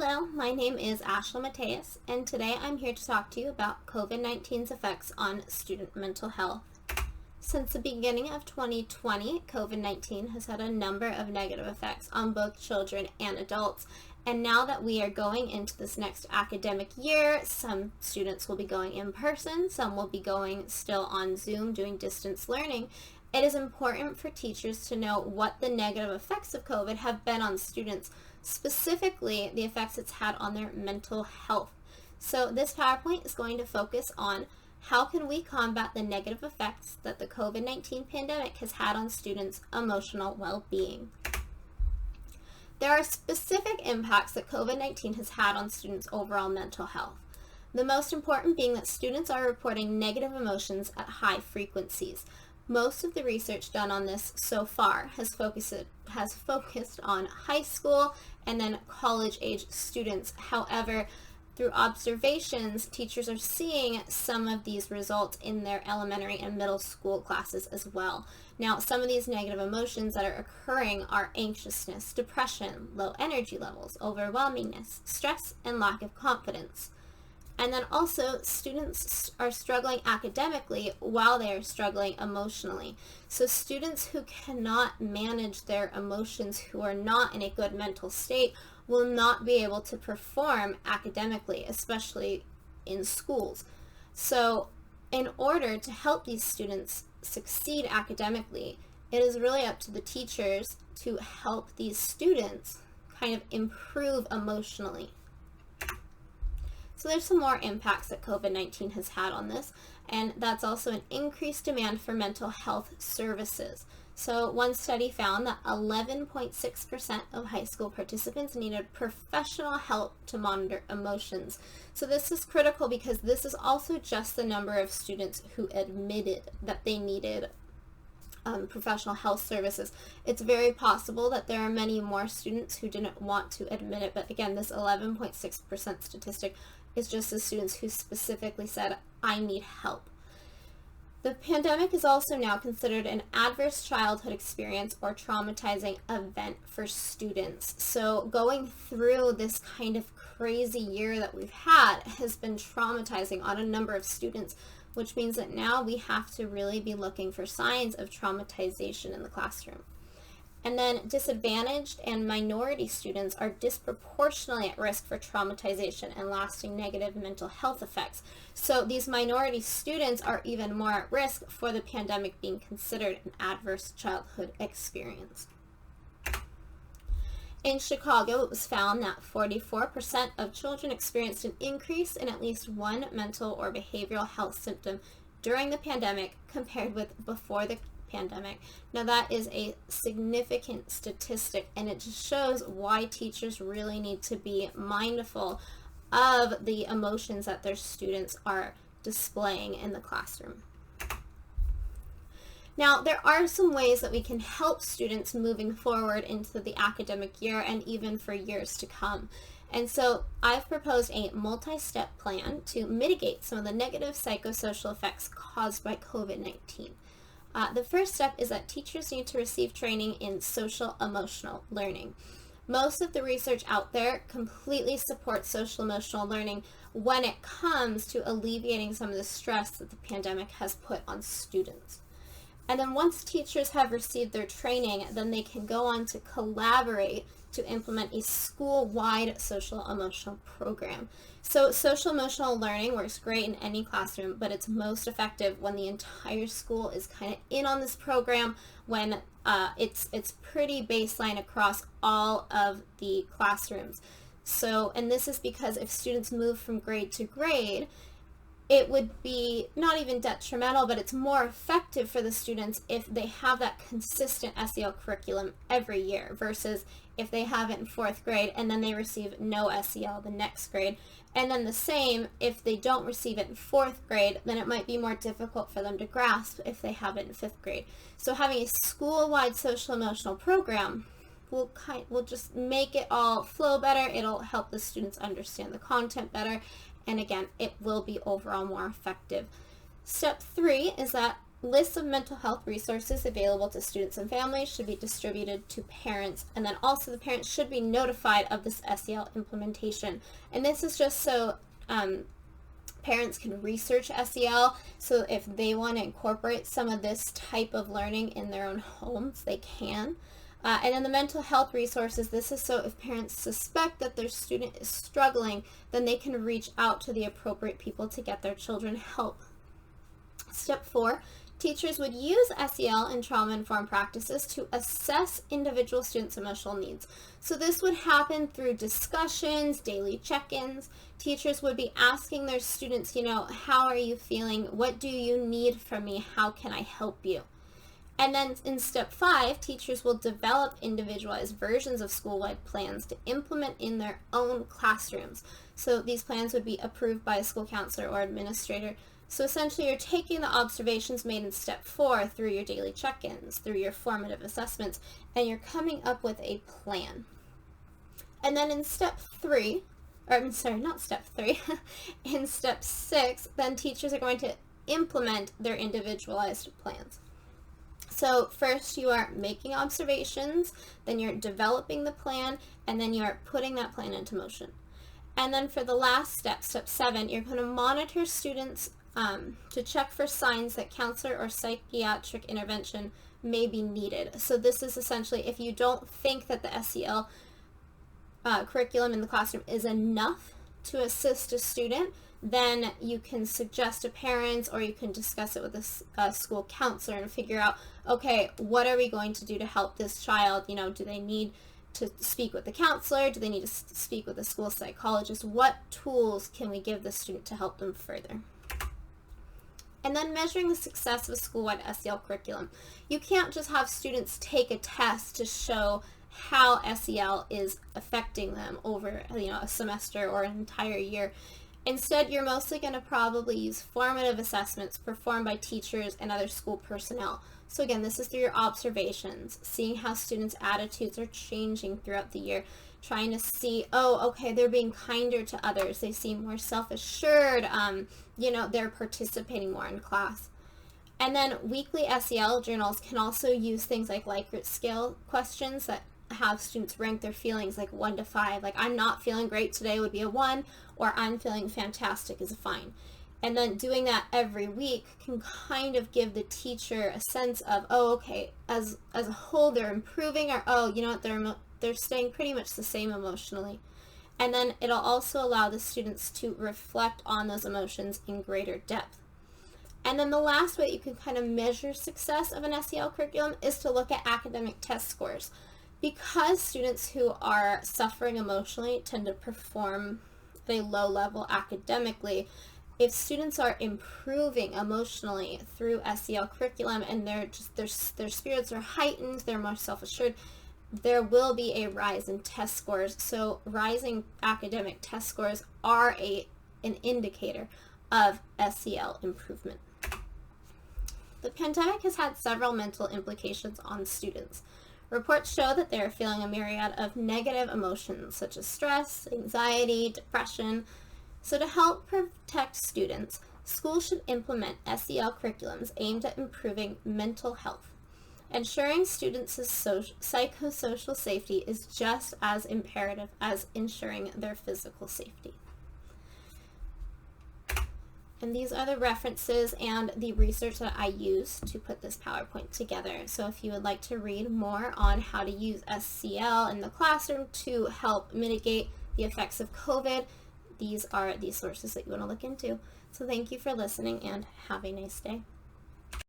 Hello, my name is Ashla Mateus, and today I'm here to talk to you about COVID-19's effects on student mental health. Since the beginning of 2020, COVID-19 has had a number of negative effects on both children and adults, and now that we are going into this next academic year, some students will be going in person, some will be going still on Zoom doing distance learning. It is important for teachers to know what the negative effects of COVID have been on students, specifically the effects it's had on their mental health. So this PowerPoint is going to focus on how can we combat the negative effects that the COVID-19 pandemic has had on students' emotional well-being. There are specific impacts that COVID-19 has had on students' overall mental health. The most important being that students are reporting negative emotions at high frequencies. Most of the research done on this so far has focused on high school and then college-age students. However, through observations, teachers are seeing some of these results in their elementary and middle school classes as well. Now, some of these negative emotions that are occurring are anxiousness, depression, low energy levels, overwhelmingness, stress, and lack of confidence. And then also, students are struggling academically while they are struggling emotionally. So students who cannot manage their emotions, who are not in a good mental state, will not be able to perform academically, especially in schools. So in order to help these students succeed academically, it is really up to the teachers to help these students kind of improve emotionally. So there's some more impacts that COVID-19 has had on this, and that's also an increased demand for mental health services. So one study found that 11.6% of high school participants needed professional help to monitor emotions. So this is critical because this is also just the number of students who admitted that they needed professional health services. It's very possible that there are many more students who didn't want to admit it, but again, this 11.6% statistic is just the students who specifically said, I need help. The pandemic is also now considered an adverse childhood experience or traumatizing event for students. So going through this kind of crazy year that we've had has been traumatizing on a number of students, which means that now we have to really be looking for signs of traumatization in the classroom. And then disadvantaged and minority students are disproportionately at risk for traumatization and lasting negative mental health effects. So these minority students are even more at risk for the pandemic being considered an adverse childhood experience. In Chicago, it was found that 44% of children experienced an increase in at least one mental or behavioral health symptom during the pandemic compared with before the pandemic. Now that is a significant statistic, and it just shows why teachers really need to be mindful of the emotions that their students are displaying in the classroom. Now, there are some ways that we can help students moving forward into the academic year and even for years to come. And so I've proposed a multi-step plan to mitigate some of the negative psychosocial effects caused by COVID-19. The first step is that teachers need to receive training in social emotional learning. Most of the research out there completely supports social emotional learning when it comes to alleviating some of the stress that the pandemic has put on students. And then once teachers have received their training, then they can go on to collaborate to implement a school-wide social emotional program. So social emotional learning works great in any classroom, but it's most effective when the entire school is kind of in on this program, when it's pretty baseline across all of the classrooms. So, and this is because if students move from grade to grade, it would be not even detrimental, but it's more effective for the students if they have that consistent SEL curriculum every year versus if they have it in 4th grade and then they receive no SEL the next grade. And then the same, if they don't receive it in 4th grade, then it might be more difficult for them to grasp if they have it in 5th grade. So having a school-wide social emotional program will just make it all flow better. It'll help the students understand the content better. And again, it will be overall more effective. Step 3 is that Lists of mental health resources available to students and families should be distributed to parents, and then also the parents should be notified of this SEL implementation. And this is just so parents can research SEL, so if they want to incorporate some of this type of learning in their own homes, they can. And then the mental health resources, this is so if parents suspect that their student is struggling, then they can reach out to the appropriate people to get their children help. Step 4, teachers would use SEL and trauma-informed practices to assess individual students' emotional needs. So this would happen through discussions, daily check-ins. Teachers would be asking their students, how are you feeling? What do you need from me? How can I help you? And then in step 5, teachers will develop individualized versions of school-wide plans to implement in their own classrooms. So these plans would be approved by a school counselor or administrator. So essentially you're taking the observations made in step 4 through your daily check-ins, through your formative assessments, and you're coming up with a plan. And then in step 3, in step 6, then teachers are going to implement their individualized plans. So first you are making observations, then you're developing the plan, and then you're putting that plan into motion. And then for the last step, step 7, you're going to monitor students to check for signs that counselor or psychiatric intervention may be needed. So this is essentially if you don't think that the SEL curriculum in the classroom is enough to assist a student, then you can suggest to parents or you can discuss it with a school counselor and figure out, okay, what are we going to do to help this child? Do they need to speak with the counselor? Do they need to speak with a school psychologist? What tools can we give the student to help them further? And then measuring the success of a school-wide SEL curriculum. You can't just have students take a test to show how SEL is affecting them over a semester or an entire year. Instead, you're mostly going to probably use formative assessments performed by teachers and other school personnel. So again, this is through your observations, seeing how students' attitudes are changing throughout the year, trying to see, okay, they're being kinder to others, they seem more self-assured, they're participating more in class. And then weekly SEL journals can also use things like Likert scale questions that have students rank their feelings like 1 to 5. Like, I'm not feeling great today would be a 1, or I'm feeling fantastic is a fine. And then doing that every week can kind of give the teacher a sense of, okay, as a whole they're improving, or they're staying pretty much the same emotionally. And then it'll also allow the students to reflect on those emotions in greater depth. And then the last way you can kind of measure success of an SEL curriculum is to look at academic test scores. Because students who are suffering emotionally tend to perform at a low level academically, if students are improving emotionally through SEL curriculum and their spirits are heightened, they're more self-assured, there will be a rise in test scores. So rising academic test scores are an indicator of SEL improvement. The pandemic has had several mental implications on students. Reports show that they are feeling a myriad of negative emotions such as stress, anxiety, depression. So to help protect students, schools should implement SEL curriculums aimed at improving mental health. Ensuring students' psychosocial safety is just as imperative as ensuring their physical safety. And these are the references and the research that I used to put this PowerPoint together. So if you would like to read more on how to use SEL in the classroom to help mitigate the effects of COVID, these are the sources that you want to look into. So thank you for listening and have a nice day.